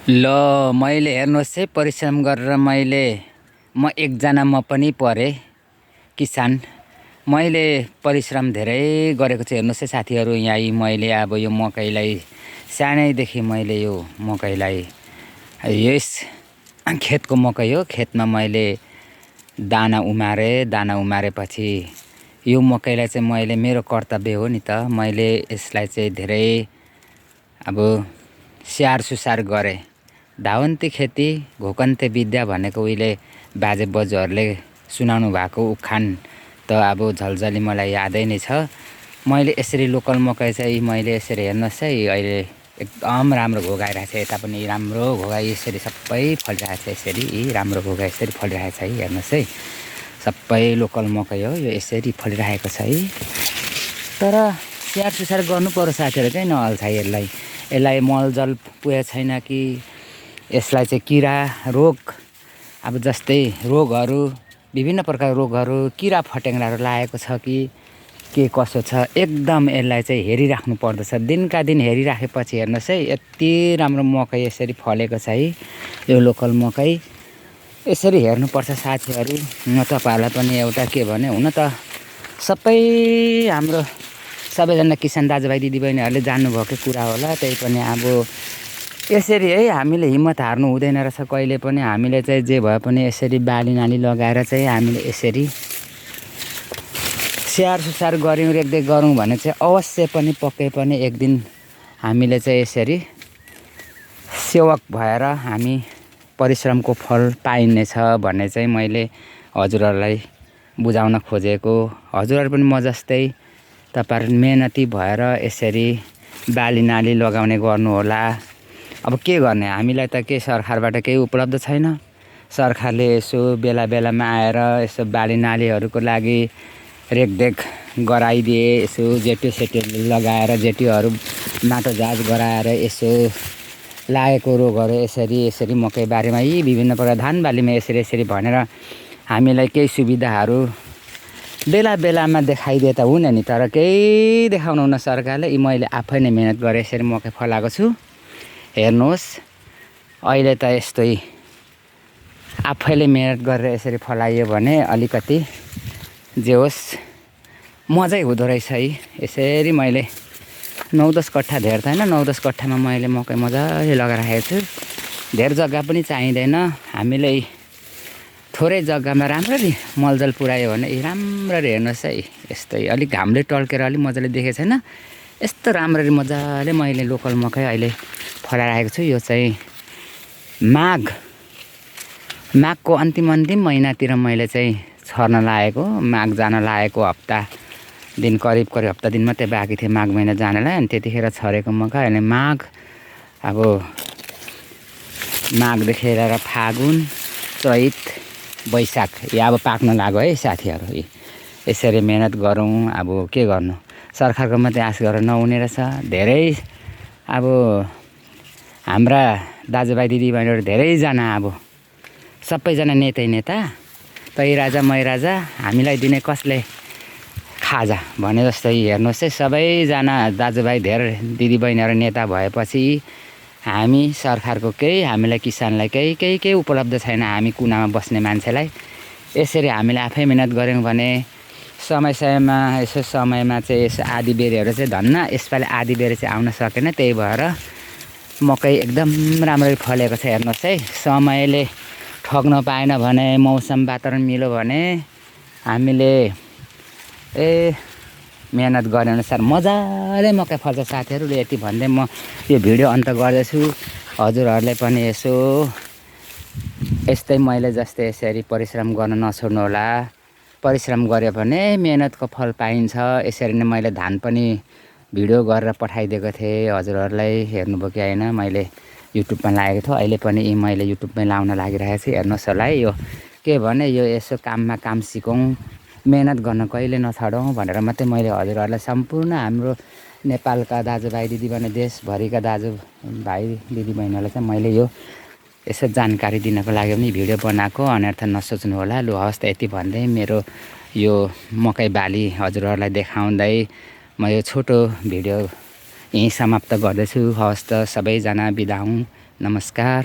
ल मैले हेर्नुहोस् है, परिश्रम गरेर म एकजना म पनि परेँ किसान। मैले परिश्रम धेरै गरेको छु। हेर्नुहोस् है साथीहरू, यहाँ मैले अब यो मकैलाई सानैदेखि मैले यो मकैलाई यस खेतको मकै हो, खेतमा मैले दाना उमारेपछि यो मकैलाई चाहिँ मैले मेरो कर्तव्य हो नि त, मैले यसलाई चाहिँ धेरै अब स्याहार सुसार गरेँ। धावन्ती खेती घोकन्ते विद्या भनेको उहिले बाजे बज्यूहरूले सुनाउनु भएको उखान त अब झलझली मलाई यादै नै छ। मैले यसरी लोकल मकै चाहिँ मैले यसरी हेर्नुहोस् है, अहिले एकदम राम्रो घोगाइरहेको छ। यता पनि राम्रो घोगाइ यसरी सबै फलिरहेको छ। यसरी राम्रो घोगाइ यसरी फलिरहेको छ है, हेर्नुहोस् है। सबै लोकल मकै हो, यो यसरी फलिरहेको छ है। तर स्याहार सुसार गर्नु पर्यो साथीहरू, चाहिँ नअल्छ यसलाई मलजल पुगेको छैन कि यसलाई चाहिँ किरा रोग, अब जस्तै रोगहरू, विभिन्न प्रकारको रोगहरू, किरा फटेङ्ग्राहरू लागेको छ कि के कसो छ, एकदम यसलाई चाहिँ हेरिराख्नु पर्दछ। दिनका दिन हेरिराखेपछि हेर्नुहोस् है, यति राम्रो मकै यसरी फलेको छ है, यो लोकल मकै। यसरी हेर्नुपर्छ साथीहरू। म तपाईँहरूलाई पनि एउटा के भने, हुन त सबै हाम्रो सबैजना किसान दाजुभाइ दिदीबहिनीहरूले जान्नुभएकै कुरा होला। त्यही पनि अब यसरी है, हामीले हिम्मत हार्नु हुँदैन रहेछ कहिले पनि। हामीले चाहिँ जे भए पनि यसरी बाली नाली लगाएर चाहिँ हामीले यसरी स्याहार सुसार गऱ्यौँ, रेखदेख गरौँ भने चाहिँ अवश्य पनि पक्कै पनि एक दिन हामीले चाहिँ यसरी सेवक भएर हामी परिश्रमको फल पाइनेछ भन्ने चाहिँ मैले हजुरहरूलाई बुझाउन खोजेको। हजुरहरू पनि म जस्तै तपाईँहरू मेहनती भएर यसरी बाली नाली लगाउने गर्नुहोला। अब के गर्ने, हामीलाई त केही सरकारबाट केही उपलब्ध छैन। सरकारले यसो बेला बेलामा आएर यसो बाली नालीहरूको लागि रेखदेख गराइदिए, यसो जेटी लगाएर जेटीहरू माटो जाँच गराएर यसो लागेको रोगहरू यसरी मकै बारीमा यी विभिन्न प्रकार धान बालीमा यसरी भनेर हामीलाई केही सुविधाहरू बेला बेलामा देखाइदिए त हुने नि, तर केही देखाउनु हुन सरकारले। यी मैले आफै नै मिहिनेत गरेर यसरी मकै फलाएको छु। हेर्नुहोस् अहिले त यस्तै आफैले मिहिनेत गरेर यसरी फलाइयो भने अलिकति जे होस् मजै हुँदो रहेछ है। यसरी मैले 9-10 कट्ठा धेर छैन, 9-10 कट्ठामा मैले मकै मजाले लगाइराखेको छु। धेर जग्गा पनि चाहिँदैन, हामीले थोरै जग्गामा राम्ररी मलजल पुऱ्यायो भने राम्ररी हेर्नुहोस् है, यस्तै अलिक घामले टल्केर अलिक मजाले देखेको छैन, यस्तो राम्ररी मजाले मैले लोकल मकै अहिले फलाइराखेको छु। यो चाहिँ माघको अन्तिम महिनातिर मैले चाहिँ छर्न लागेको, माघ जान लागेको हप्ता दिन करिब हप्ता दिन मात्रै बाँकी थियो माघ महिना जानलाई। अनि त्यतिखेर छरेको मकै अहिले अब माघदेखि लिएर फागुन चैत वैशाख या अब पाक्न लाग्यो है साथीहरू। यसरी मेहनत गरौँ, अब के गर्नु, सरकारको मात्रै आश गरेर नहुने रहेछ। धेरै अब हाम्रा दाजुभाइ दिदीबहिनीहरू धेरैजना अब सबैजना नेता तै राजा मै राजा, हामीलाई दिने कसले खाजा भने जस्तै। हेर्नुहोस् है, सबैजना दाजुभाइ धेर दिदीबहिनीहरू नेता भएपछि हामी सरकारको हामीलाई किसानलाई केही उपलब्ध छैन। हामी कुनामा बस्ने मान्छेलाई यसरी हामीले आफै मिहिनेत गऱ्यौँ भने समयमा चाहिँ यसो आधी बेरीहरू चाहिँ धन्न यसपालि आधी बेरी चाहिँ आउन सकेन। त्यही भएर मकै एकदम राम्ररी फलेको छ। हेर्नुहोस् है, समयले ठग्न पाएन भने, मौसम वातावरण मिल्यो भने हामीले मेहनत गरे अनुसार मजाले मकै फल्छ साथीहरू। यति भन्दै म यो भिडियो अन्त गर्दैछु। हजुरहरूले पनि यस्तै मैले जस्तै यसरी परिश्रम गर्न नछोड्नु होला। परिश्रम गऱ्यो भने मेहनतको फल पाइन्छ। यसरी नै मैले धान पनि भिडियो गरेर पठाइदिएको थिएँ हजुरहरूलाई, हेर्नुभयो कि होइन। मैले युट्युबमा लागेको थियो, अहिले पनि मैले युट्युबमै लाउन लागिरहेको छु। हेर्नुहोस् होला है, यो के भने यो यसो काममा काम सिकौँ, मेहनत गर्न कहिले नछाडौँ भनेर मात्रै मैले हजुरहरूलाई सम्पूर्ण हाम्रो नेपालका दाजुभाइ दिदीबहिनी, देशभरिका दाजुभाइ दिदीबहिनीहरूलाई चाहिँ मैले यो यसो जानकारी दिनको लागि पनि भिडियो बनाएको, अनर्थ नसोच्नु होला। लु हवस् त, यति भन्दै मेरो यो मकै बाली हजुरहरूलाई देखाउँदै म यो छोटो भिडियो यहीँ समाप्त गर्दैछु। हवस् त, सबैजना बिदा हुँ। नमस्कार।